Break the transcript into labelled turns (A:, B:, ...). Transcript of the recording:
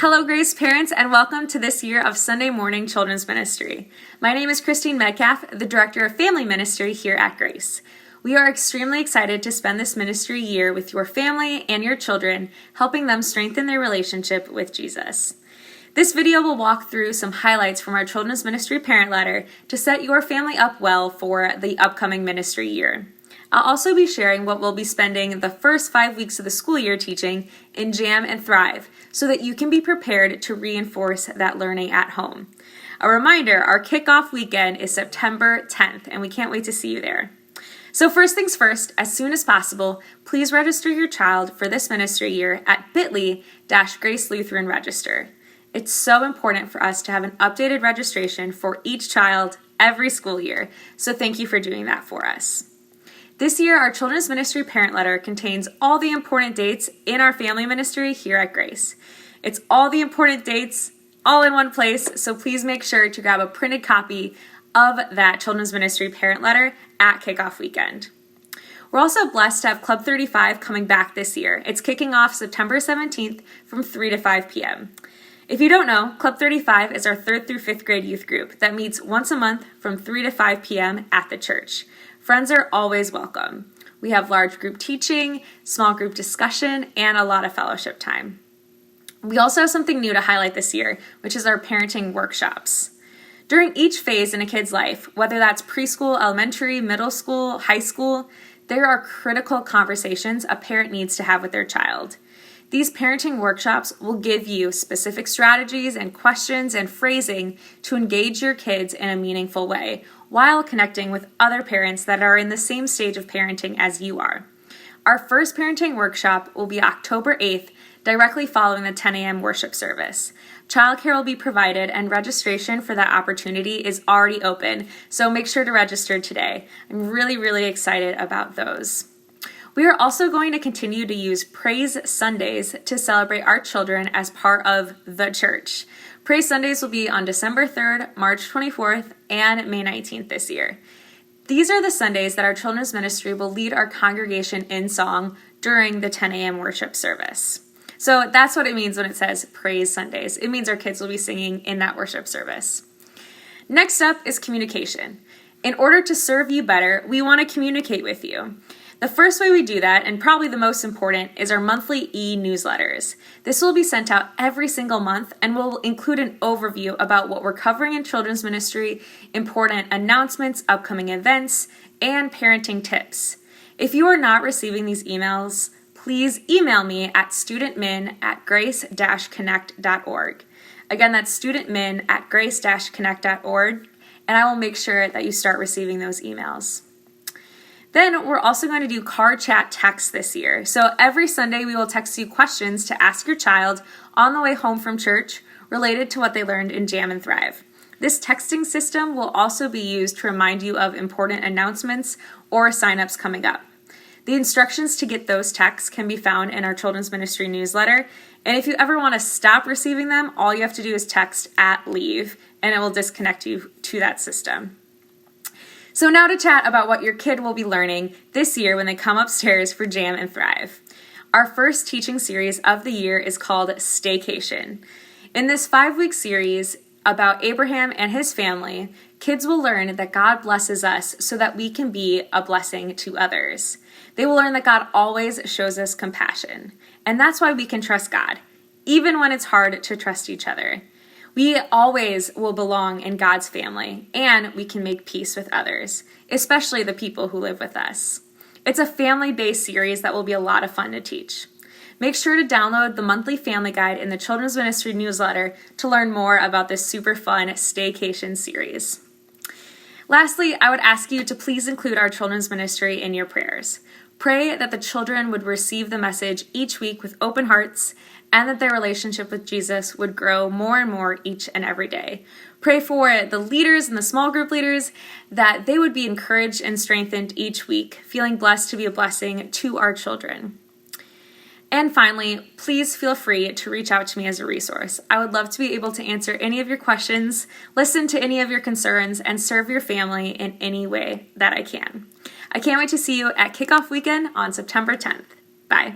A: Hello, Grace parents, and welcome to this year of Sunday Morning Children's Ministry. My name is Christine Metcalf, the Director of Family Ministry here at Grace. We are extremely excited to spend this ministry year with your family and your children, helping them strengthen their relationship with Jesus. This video will walk through some highlights from our Children's Ministry Parent Letter to set your family up well for the upcoming ministry year. I'll also be sharing what we'll be spending the first 5 weeks of the school year teaching in Jam and Thrive so that you can be prepared to reinforce that learning at home. A reminder, our kickoff weekend is September 10th, and we can't wait to see you there. So first things first, as soon as possible, please register your child for this ministry year at bit.ly/Grace Lutheran Register. It's so important for us to have an updated registration for each child every school year, so thank you for doing that for us. This year, our Children's Ministry Parent Letter contains all the important dates in our family ministry here at Grace. It's all the important dates all in one place, so please make sure to grab a printed copy of that Children's Ministry Parent Letter at kickoff weekend. We're also blessed to have Club 35 coming back this year. It's kicking off September 17th from 3 to 5 p.m. If you don't know, Club 35 is our 3rd through 5th grade youth group that meets once a month from 3 to 5 p.m. at the church. Friends are always welcome. We have large group teaching, small group discussion, and a lot of fellowship time. We also have something new to highlight this year, which is our parenting workshops. During each phase in a kid's life, whether that's preschool, elementary, middle school, high school, there are critical conversations a parent needs to have with their child. These parenting workshops will give you specific strategies and questions and phrasing to engage your kids in a meaningful way while connecting with other parents that are in the same stage of parenting as you are. Our first parenting workshop will be October 8th, directly following the 10 a.m. worship service. Childcare will be provided and registration for that opportunity is already open, so make sure to register today. I'm really excited about those. We are also going to continue to use Praise Sundays to celebrate our children as part of the church. Praise Sundays will be on December 3rd, March 24th, and May 19th this year. These are the Sundays that our children's ministry will lead our congregation in song during the 10 a.m. worship service. So that's what it means when it says Praise Sundays. It means our kids will be singing in that worship service. Next up is communication. In order to serve you better, we want to communicate with you. The first way we do that, and probably the most important, is our monthly e-newsletters. This will be sent out every single month and will include an overview about what we're covering in children's ministry, important announcements, upcoming events, and parenting tips. If you are not receiving these emails, please email me at studentmin@grace-connect.org. Again, that's studentmin@grace-connect.org, and I will make sure that you start receiving those emails. Then we're also going to do car chat text this year. So every Sunday we will text you questions to ask your child on the way home from church related to what they learned in Jam and Thrive. This texting system will also be used to remind you of important announcements or signups coming up. The instructions to get those texts can be found in our Children's Ministry newsletter. And if you ever want to stop receiving them, all you have to do is text @leave and it will disconnect you to that system. So now to chat about what your kid will be learning this year when they come upstairs for Jam and Thrive. Our first teaching series of the year is called Staycation. In this 5-week series about Abraham and his family, kids will learn that God blesses us so that we can be a blessing to others. They will learn that God always shows us compassion, and that's why we can trust God, even when it's hard to trust each other. We always will belong in God's family, and we can make peace with others, especially the people who live with us. It's a family-based series that will be a lot of fun to teach. Make sure to download the monthly family guide in the Children's Ministry newsletter to learn more about this super fun Staycation series. Lastly, I would ask you to please include our children's ministry in your prayers. Pray that the children would receive the message each week with open hearts and that their relationship with Jesus would grow more and more each and every day. Pray for the leaders and the small group leaders that they would be encouraged and strengthened each week, feeling blessed to be a blessing to our children. And finally, please feel free to reach out to me as a resource. I would love to be able to answer any of your questions, listen to any of your concerns, and serve your family in any way that I can. I can't wait to see you at Kickoff Weekend on September 10th. Bye.